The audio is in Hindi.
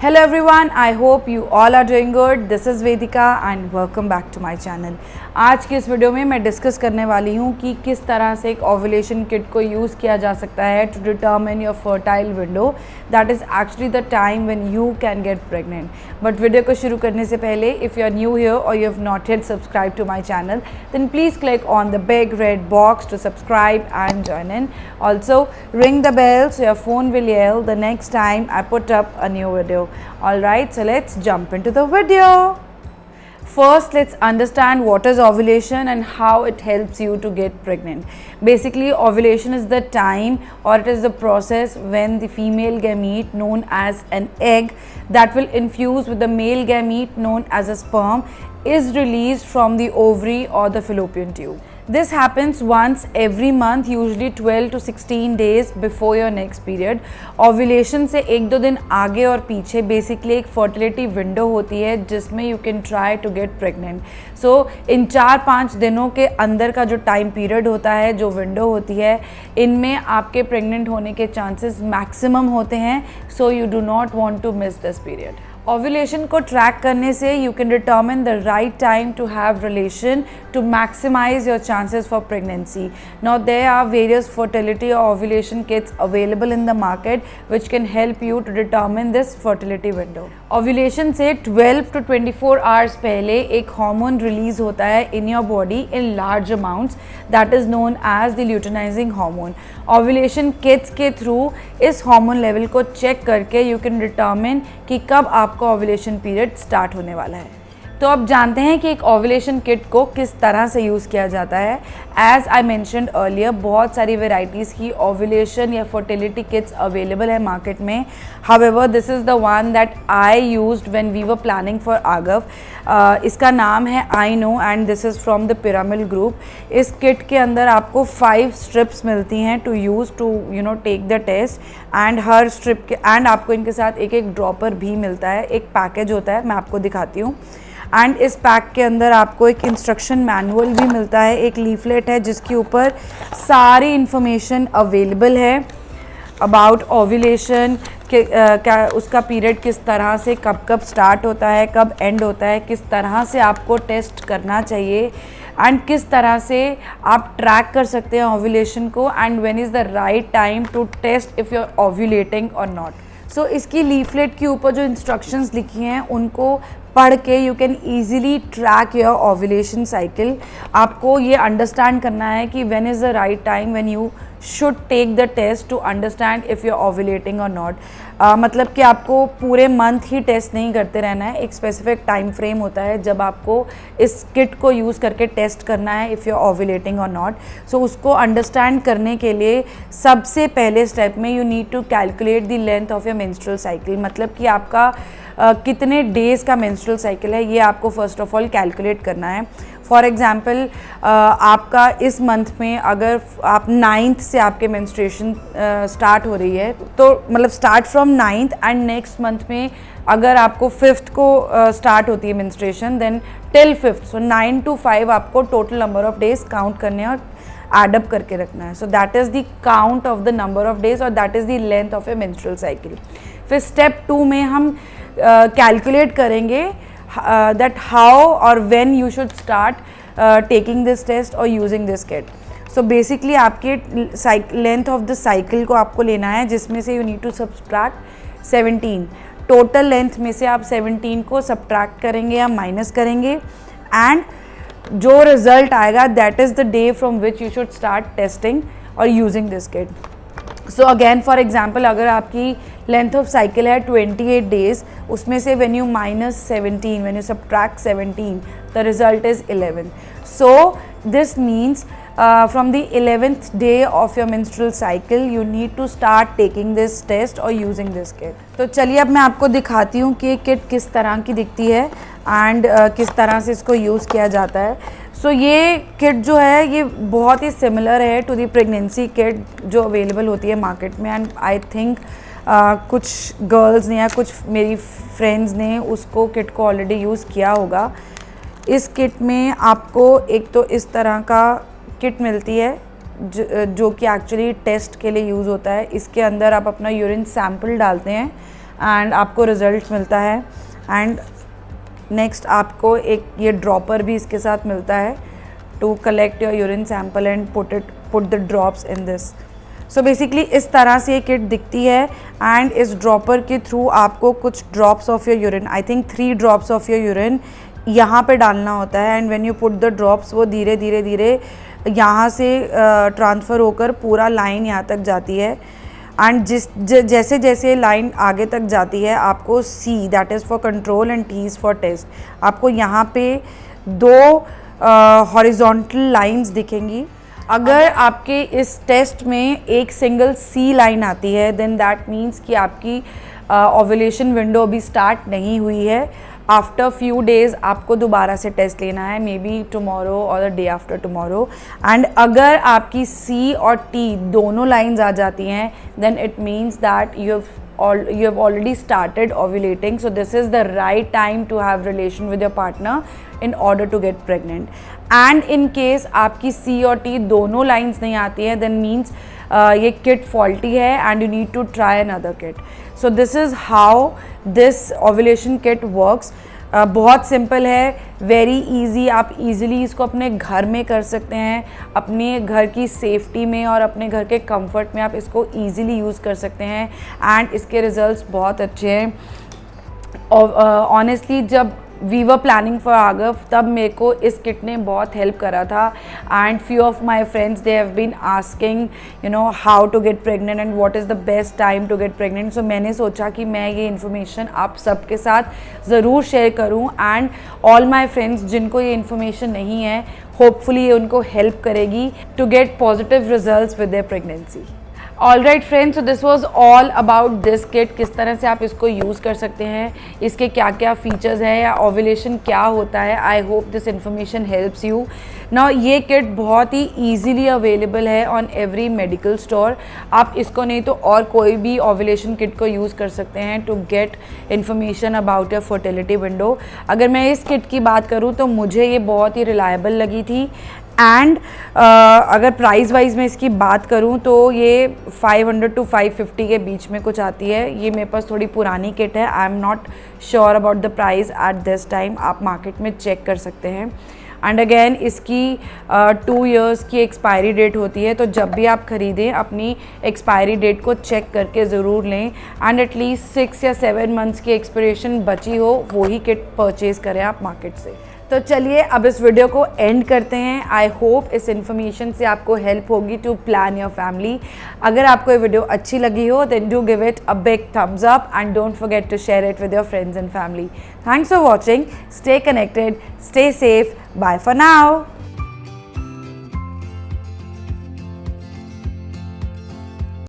Hello everyone, I hope you all are doing good. This is Vedika and welcome back to my channel. आज की इस वीडियो में मैं डिस्कस करने वाली हूँ कि किस तरह से एक ओव्यूलेशन किट को यूज़ किया जा सकता है to determine your fertile window, that is actually the time when you can get pregnant. But video को शुरू करने से पहले if you are new here और you have not yet subscribe to my channel then please click on the big red box to subscribe and join in. Also ring the bell so your phone will yell the next time I put up a new video. Alright, so let's jump into the video. First, let's understand what is ovulation and how it helps you to get pregnant. Basically, ovulation is the time or it is the process when the female gamete known as an egg that will infuse with the male gamete known as a sperm is released from the ovary or the fallopian tube. This happens once every month, usually 12 to 16 days before your next period. Ovulation से एक दो दिन आगे और पीछे बेसिकली एक फर्टिलिटी विंडो होती है जिसमें you can try to get pregnant. So इन 4-5 दिनों के अंदर का जो टाइम पीरियड होता है, जो विंडो होती है, इनमें आपके प्रेग्नेंट होने के चांसेस मैक्सिमम होते हैं. So you do not want to miss this period. Ovulation को ट्रैक करने से you can determine the right time to have relation to maximize your chances for pregnancy. Now there are various fertility और ovulation kits available in the market which can help you to determine this fertility window. Ovulation से 12 to 24 आवर्स पहले एक हार्मोन रिलीज होता है in your body in large amounts, that is known as the luteinising hormone. Ovulation kits के थ्रू इस हार्मोन लेवल को चेक करके यू कैन डिटर्मिन कि कब आपका ओव्यूलेशन पीरियड स्टार्ट होने वाला है. तो अब जानते हैं कि एक ओव्यूलेशन किट को किस तरह से यूज़ किया जाता है. एज आई मैंशनड अर्लियर, बहुत सारी वेराइटीज़ की ओव्यूलेशन या फर्टिलिटी किट्स अवेलेबल है मार्केट में. However this is the one that I used when we were planning for आगव. इसका नाम है I know and this is from the Piramal group. इस किट के अंदर आपको 5 स्ट्रिप्स मिलती हैं to use to take the test. And हर स्ट्रिप के एंड आपको इनके साथ एक ड्रॉपर भी मिलता है. एक पैकेज होता है, मैं आपको दिखाती हूँ. एंड इस पैक के अंदर आपको एक इंस्ट्रक्शन मैनुअल भी मिलता है, एक लीफलेट है जिसके ऊपर सारी इन्फॉर्मेशन अवेलेबल है अबाउट ओव्यूलेशन के क्या उसका पीरियड किस तरह से कब कब स्टार्ट होता है, कब एंड होता है, किस तरह से आपको टेस्ट करना चाहिए एंड किस तरह से आप ट्रैक कर सकते हैं ओव्यूलेशन को and when is the right time to test if you are ovulating और नॉट. सो इसकी लीफलेट के ऊपर जो इंस्ट्रक्शंस लिखी हैं उनको पढ़ के you can easily track your ovulation cycle. आपको ये अंडरस्टैंड करना है कि when is the right time when you should take the test to understand if you are ovulating और नॉट. मतलब कि आपको पूरे मंथ ही टेस्ट नहीं करते रहना है. एक स्पेसिफिक टाइम फ्रेम होता है जब आपको इस किट को यूज़ करके टेस्ट करना है इफ़ यू आर ओव्यूलेटिंग और नॉट. सो उसको अंडरस्टैंड करने के लिए सबसे पहले स्टेप में you need to calculate the length of your menstrual cycle. मतलब कि आपका कितने डेज़ का मेंस्ट्रुअल साइकिल है ये आपको फर्स्ट ऑफ ऑल कैलकुलेट करना है. फॉर एग्ज़ाम्पल आपका इस मंथ में अगर आप 9th से आपके मेंस्ट्रुएशन स्टार्ट हो रही है तो मतलब start from 9th and next month में अगर आपको 5th को स्टार्ट होती है menstruation then till 5th. So 9 to 5 आपको total number of days count करने हैं और एडअप करके रखना है. So that is the count of the number of days और that is the length of a menstrual cycle. फिर स्टेप 2 में हम कैलकुलेट करेंगे that how or when you should start taking this test or using this kit. So basically आपके length of the cycle को आपको लेना है जिसमें से you need to subtract 17. Total length में से आप 17 को subtract करेंगे या माइनस करेंगे एंड जो रिजल्ट आएगा that is the day from which you should start testing or using this kit. So again for example अगर आपकी लेंथ ऑफ साइकिल है 28 डेज, उसमें से when you minus 17, when you subtract 17 the result is 11. So this means from the 11th day of your menstrual cycle you need to start taking this test or using this kit. तो चलिए अब मैं आपको दिखाती हूँ कि किट किस तरह की दिखती है एंड किस तरह से इसको यूज़ किया जाता है. सो ये किट जो है ये बहुत ही सिमिलर है टू दी प्रेगनेंसी किट जो अवेलेबल होती है मार्केट में एंड आई थिंक कुछ गर्ल्स ने या कुछ मेरी फ्रेंड्स ने उसको किट को ऑलरेडी यूज़ किया होगा. इस किट में आपको एक तो इस तरह का किट मिलती है जो कि एक्चुअली टेस्ट के लिए यूज़ होता है. इसके अंदर आप अपना यूरिन सैंपल डालते हैं एंड आपको रिज़ल्ट मिलता है। एंड नेक्स्ट आपको एक ये ड्रॉपर भी इसके साथ मिलता है to collect your urine sample and put the drops in this. So basically इस तरह से ये किट दिखती है एंड इस ड्रॉपर के थ्रू आपको कुछ drops of your urine, I think 3 drops of your urine यहाँ पे डालना होता है। And when you put the drops वो धीरे धीरे धीरे यहाँ से ट्रांसफ़र होकर पूरा लाइन यहाँ तक जाती है। एंड जैसे जैसे लाइन आगे तक जाती है आपको C that is for control and T is for test, आपको यहाँ पे 2 हॉरिजॉन्टल लाइंस दिखेंगी। अगर आपके इस टेस्ट में एक सिंगल C लाइन आती है देन दैट मीन्स कि आपकी ओव्यूलेशन विंडो अभी स्टार्ट नहीं हुई है। आफ्टर फ्यू डेज़ आपको दोबारा से टेस्ट लेना है, मे बी टुमारो और the day after tomorrow. And अगर आपकी C और T दोनों लाइंस आ जाती हैं then it means that you have already started ovulating, so this is the right time to have relation with your partner in order to get pregnant. And in case आपकी C और T दोनों lines नहीं आती है then means ये kit faulty है and you need to try another kit. So this is how this ovulation kit works. बहुत सिंपल है, वेरी इजी, आप इजीली इसको अपने घर में कर सकते हैं, अपने घर की सेफ्टी में और अपने घर के कंफर्ट में आप इसको इजीली यूज़ कर सकते हैं। एंड इसके रिज़ल्ट्स बहुत अच्छे हैं। और ऑनेस्टली जब वी वर प्लानिंग फॉर आगव तब मेरे को इस किट ने बहुत हेल्प करा था। And few of my friends they have been asking you know how to get pregnant and what is the best time to get pregnant. So मैंने सोचा कि मैं ये इन्फॉर्मेशन आप सबके साथ ज़रूर शेयर करूं एंड ऑल माई फ्रेंड्स जिनको ये इन्फॉर्मेशन नहीं है होपफुली ये उनको हेल्प करेगी to get positive results with their pregnancy. All right friends, so this was all about this kit, किस तरह से आप इसको यूज़ कर सकते हैं, इसके क्या क्या फीचर्स हैं या ओव्यूलेशन क्या होता है। I hope this information helps you. Now ये किट बहुत ही ईजिली अवेलेबल है ऑन एवरी मेडिकल स्टोर। आप इसको नहीं तो और कोई भी ओव्यूलेशन किट को यूज़ कर सकते हैं to get information about your fertility window. अगर मैं इस किट की बात करूँ तो मुझे ये बहुत ही रिलायबल लगी थी। एंड अगर प्राइस वाइज मैं इसकी बात करूं तो ये 500 to 550 के बीच में कुछ आती है। ये मेरे पास थोड़ी पुरानी किट है, I am not sure about the price at this time, आप मार्केट में चेक कर सकते हैं। एंड अगेन इसकी 2 years की एक्सपायरी डेट होती है, तो जब भी आप ख़रीदें अपनी एक्सपायरी डेट को चेक करके ज़रूर लें। एंड एटलीस्ट 6 या 7 months की एक्सपिरेशन बची हो वही किट परचेज़ करें आप मार्केट से। तो चलिए अब इस वीडियो को एंड करते हैं। आई होप इस इन्फॉर्मेशन से आपको हेल्प होगी टू प्लान योर फैमिली। अगर आपको ये वीडियो अच्छी लगी हो then do give it a big thumbs up and don't forget to share it with your friends and family. Thanks for watching, stay connected, stay safe, bye for now.